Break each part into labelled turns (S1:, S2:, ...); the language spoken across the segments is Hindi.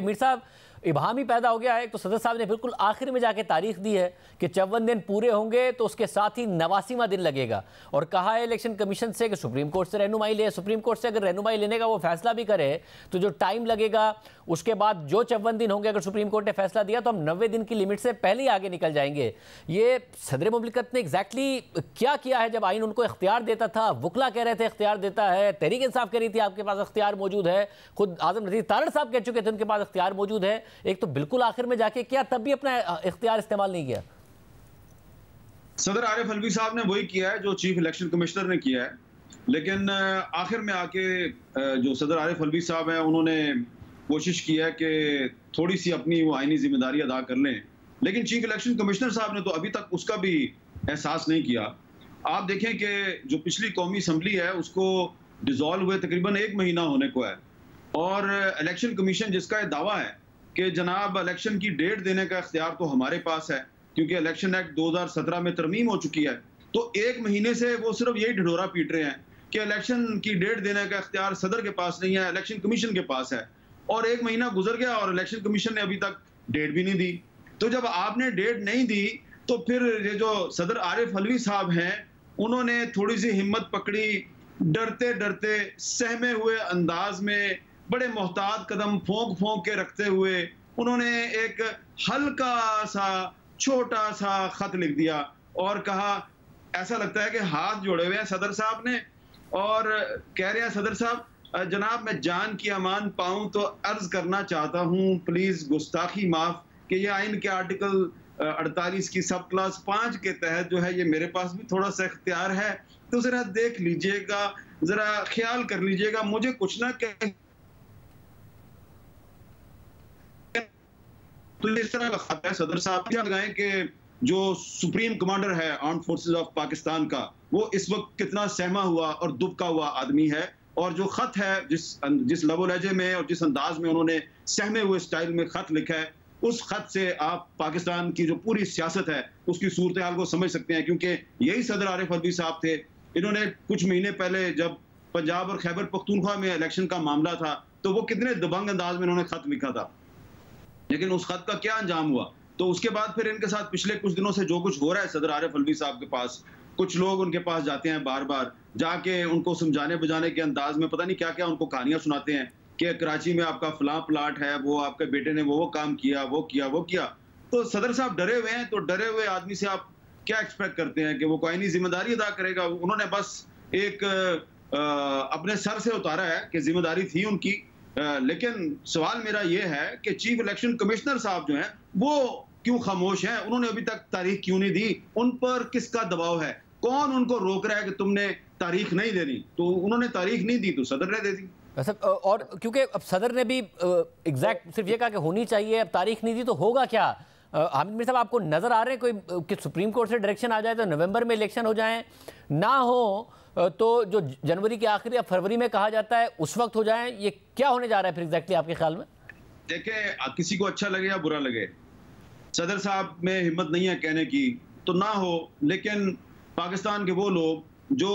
S1: मीर साहब इबाम ही पैदा हो गया है। तो सदर साहब ने बिल्कुल आखिर में जाके तारीख दी है कि 54 दिन पूरे होंगे तो उसके साथ ही 89वां दिन लगेगा, और कहा है इलेक्शन कमीशन से कि सुप्रीम कोर्ट से रहनुमाई ले। सुप्रीम कोर्ट से अगर रहनुमाई लेने का वो फैसला भी करे तो जो टाइम लगेगा उसके बाद जो 54 दिन होंगे, अगर सुप्रीम कोर्ट ने फैसला दिया तो हम 90 दिन की लिमिट से पहले ही आगे निकल जाएंगे। ये सदर मुमलिकत ने एग्जैक्टली क्या किया है जब आइन उनको इख्तियार देता था? वकला कह रहे थे इख्तियार देता है, तहरीक इंसाफ कह रही थी आपके पास इख्तियार मौजूद है, खुद आजम नज़ीर तारड़ साहब कह चुके थे उनके पास इख्तियार मौजूद है। एक तो बिल्कुल आखिर में जाके किया, तब भी अपना इख्तियार इस्तेमाल नहीं किया।
S2: सदर आरिफ अलवी साहब ने वही किया है जो चीफ इलेक्शन कमिश्नर ने किया है, लेकिन आखिर में आके जो सदर आरिफ अलवी साहब हैं उन्होंने कोशिश की है कि थोड़ी सी अपनी वो आईनी जिम्मेदारी अदा कर लें, लेकिन चीफ इलेक्शन कमिश्नर साहब ने तो अभी तक उसका भी एहसास नहीं किया। आप देखें कि जो पिछली कौमी असम्बली है उसको डिसॉल्व हुए तकरीबन 1 महीना होने को है, और इलेक्शन कमीशन जिसका ये दावा है कि जनाब इलेक्शन की डेट देने का इख्तियार तो हमारे पास है क्योंकि इलेक्शन एक्ट 2017 में तरमीम हो चुकी है, तो 1 महीने से वो सिर्फ यही ढिढोरा पीट रहे हैं कि इलेक्शन की डेट देने का इख्तियार सदर के पास नहीं है, इलेक्शन कमीशन के पास है। और 1 महीना गुजर गया और इलेक्शन कमीशन ने अभी तक डेट भी नहीं दी। तो जब आपने डेट नहीं दी तो फिर ये जो सदर आरिफ अलवी साहब हैं उन्होंने थोड़ी सी हिम्मत पकड़ी, डरते डरते सहमे हुए अंदाज में बड़े मोहतात कदम फोंक फोंक के रखते हुए उन्होंने एक हल्का सा छोटा सा खत लिख दिया और कहा, ऐसा लगता है कि हाथ जोड़े हुए हैं सदर साहब ने और कह रहे हैं सदर साहब जनाब मैं जान की अमान पाऊं तो अर्ज करना चाहता हूं प्लीज गुस्ताखी माफ कि ये आइन के आर्टिकल 48 की सब क्लास 5 के तहत जो है ये मेरे पास भी थोड़ा सा इख्तियार है, तो जरा देख लीजिएगा, जरा ख्याल कर लीजिएगा, मुझे कुछ ना कह। तो इस तरह का खत है सदर साहब लगाएं कि जो सुप्रीम कमांडर है आर्म्ड फोर्सेस ऑफ पाकिस्तान का वो इस वक्त कितना सहमा हुआ और दुबका हुआ आदमी है, और जो खत है जिस लबो लहजे में और जिस अंदाज में उन्होंने सहमे हुए स्टाइल में खत लिखा है, उस खत से आप पाकिस्तान की जो पूरी सियासत है उसकी सूरत हाल को समझ सकते हैं, क्योंकि यही सदर आरिफ अलवी साहब थे। इन्होंने कुछ महीने पहले जब पंजाब और खैबर पख्तूनख्वा में इलेक्शन का मामला था तो वो कितने दबंग अंदाज में उन्होंने खत लिखा था, लेकिन उस खत का क्या अंजाम हुआ। तो उसके बाद फिर इनके साथ पिछले कुछ दिनों से जो कुछ हो रहा है, सदर आरिफ अलवी साहब के पास कुछ लोग उनके पास जाते हैं, बार बार जाके उनको समझाने बुझाने के अंदाज में पता नहीं क्या क्या उनको कहानियां सुनाते हैं कि कराची में आपका फलां प्लाट है, वो आपके बेटे ने वो काम किया, वो किया, वो किया। तो सदर साहब डरे हुए हैं, तो डरे हुए आदमी से आप क्या एक्सपेक्ट करते हैं कि वो कोई नहीं जिम्मेदारी अदा करेगा। उन्होंने बस एक अपने सर से उतारा है कि जिम्मेदारी थी उनकी, लेकिन सवाल मेरा ये है कि चीफ इलेक्शन कमिश्नर साहब जो हैं वो क्यों खामोश हैं? उन्होंने अभी तक तारीख क्यों नहीं दी? उन पर किसका दबाव है? कौन उनको रोक रहा है कि तुमने तारीख नहीं देनी? तो उन्होंने तारीख नहीं दी तो सदर ने दे दी।
S1: और क्योंकि अब सदर ने भी एग्जैक्ट सिर्फ ये कहा कि होनी चाहिए, अब तारीख नहीं दी तो होगा क्या? हामिद मीर साहब आपको नजर आ रहे हैं कोई कि सुप्रीम कोर्ट से डायरेक्शन आ जाए तो नवंबर में इलेक्शन हो जाए, ना हो तो जो जनवरी के आखिर या फरवरी में कहा जाता है उस वक्त हो जाए? ये क्या होने जा रहा है फिर एग्जैक्टली आपके ख्याल में?
S2: देखिए, किसी को अच्छा लगे या बुरा लगे, सदर साहब में हिम्मत नहीं है कहने की तो ना हो, लेकिन पाकिस्तान के वो लोग जो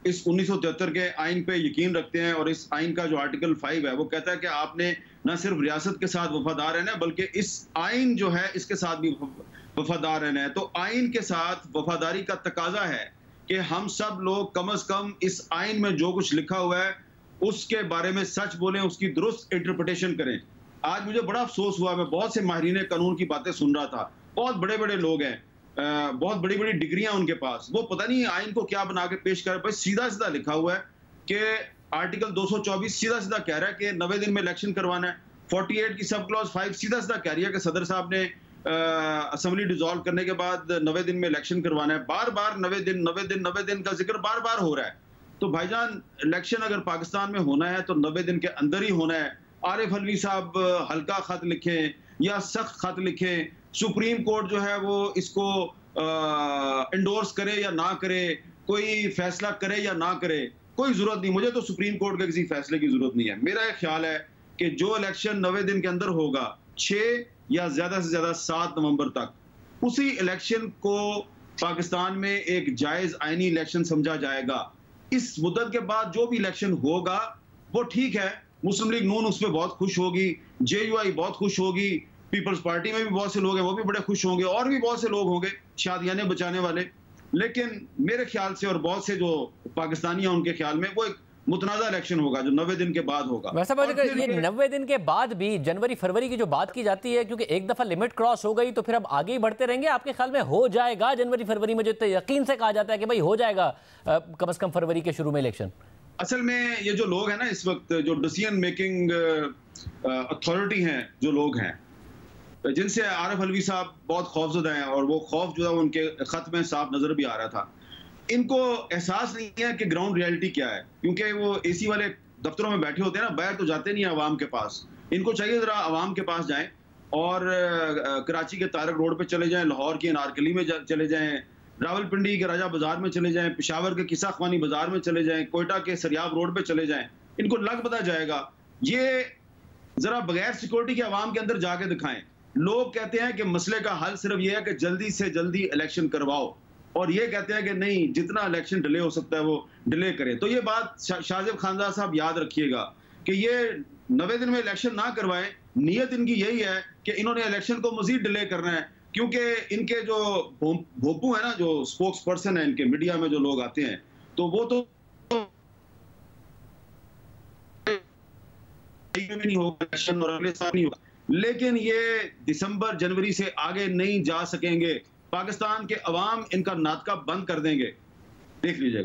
S2: इस 1973 के आइन पे यकीन रखते हैं और इस आइन का जो आर्टिकल 5 है वो कहता है कि आपने न सिर्फ रियासत के साथ वफादार रहना है बल्कि इस आइन जो है इसके साथ भी वफादार रहना है। तो आइन के साथ वफादारी का तकाजा है कि हम सब लोग कम अज कम इस आइन में जो कुछ लिखा हुआ है उसके बारे में सच बोलें, उसकी दुरुस्त इंटरप्रिटेशन करें। आज मुझे बड़ा अफसोस हुआ, मैं बहुत से माहिरीन कानून की बातें सुन रहा था, बहुत बड़े बड़े लोग हैं, बहुत बड़ी बड़ी डिग्रियां उनके पास, वो पता नहीं आइन को क्या बना के पेश कर रहे। सीधा सीधा लिखा हुआ है कि आर्टिकल 224 सीधा सीधा कह रहा है कि 90 दिन में इलेक्शन करवाना है। 48 की सब क्लॉज 5 सीधा सीधा कह रही है कि सदर साहब ने असेंबली डिसॉल्व करने के बाद 90 दिन में इलेक्शन करवाना है। बार बार 90 दिन 90 दिन 90 दिन का जिक्र बार बार हो रहा है। तो भाईजान, इलेक्शन अगर पाकिस्तान में होना है तो 90 दिन के अंदर ही होना है। आरिफ अलवी साहब हल्का खत लिखें या सख्त खत लिखें, सुप्रीम कोर्ट जो है वो इसको इंडोर्स करे या ना करे, कोई फैसला करे या ना करे, कोई जरूरत नहीं। मुझे तो सुप्रीम कोर्ट के किसी फैसले की जरूरत नहीं है। मेरा एक ख्याल है कि जो इलेक्शन 90 दिन के अंदर होगा, 6 या ज्यादा से ज्यादा 7 नवंबर तक, उसी इलेक्शन को पाकिस्तान में एक जायज आईनी इलेक्शन समझा जाएगा। इस मुद्दत के बाद जो भी इलेक्शन होगा वो ठीक है, मुस्लिम लीग नून उस पर बहुत खुश होगी, JUI बहुत खुश होगी, पीपल्स पार्टी में भी बहुत से लोग हैं, वो भी बड़े खुश होंगे, और भी बहुत से लोग होंगे शादियाने बचाने वाले। लेकिन मेरे ख्याल से और बहुत से जो पाकिस्तानी हैं उनके ख्याल में वो एक मुतनाज़ा इलेक्शन होगा जो 90 दिन के बाद होगा।
S1: वैसा ये 90 दिन के बाद भी जनवरी फरवरी की जो बात की जाती है, क्योंकि एक दफा लिमिट क्रॉस हो गई तो फिर अब आगे ही बढ़ते रहेंगे, आपके ख्याल में हो जाएगा जनवरी फरवरी में, जो यकीन से कहा जाता है कि भाई हो जाएगा कम से कम फरवरी के शुरू में इलेक्शन?
S2: असल में ये जो लोग हैं ना इस वक्त, जो डिसीजन मेकिंग अथॉरिटी हैं, जो लोग हैं जिनसे आरिफ अलवी साहब बहुत खौफजदा हैं, और वो खौफ जो है उनके खत में साफ नजर भी आ रहा था, इनको एहसास नहीं है कि ग्राउंड रियलिटी क्या है, क्योंकि वो AC वाले दफ्तरों में बैठे होते हैं ना, बाहर तो जाते नहीं है अवाम के पास। इनको चाहिए जरा अवाम के पास जाएं और कराची के तारक रोड पे चले जाएं, लाहौर की अनारकली में चले जाएं, रावलपिंडी के राजा बाजार में चले जाएं, पेशावर के किस्सा ख्वानी बाजार में चले जाएं, कोयटा के सरियाब रोड पे चले जाएं, इनको लग पता जाएगा। ये जरा बगैर सिक्योरिटी के अवाम के अंदर जाके दिखाएं। लोग कहते हैं कि मसले का हल सिर्फ ये है कि जल्दी से जल्दी इलेक्शन करवाओ, और ये कहते हैं कि नहीं, जितना इलेक्शन डिले हो सकता है वो डिले करें। तो ये बात शाहजेब खानदार साहब याद रखिएगा कि ये 90 दिन में इलेक्शन ना करवाएं। नीयत इनकी यही है कि इन्होंने इलेक्शन को मजीद डिले करना है, क्योंकि इनके जो भोपू है ना, जो स्पोक्स पर्सन है इनके, मीडिया में जो लोग आते हैं, तो वो तो नहीं होगा इलेक्शन और अगले साल नहीं होगा, लेकिन ये दिसंबर जनवरी से आगे नहीं जा सकेंगे। पाकिस्तान के अवाम इनका नाटका बंद कर देंगे, देख लीजिएगा।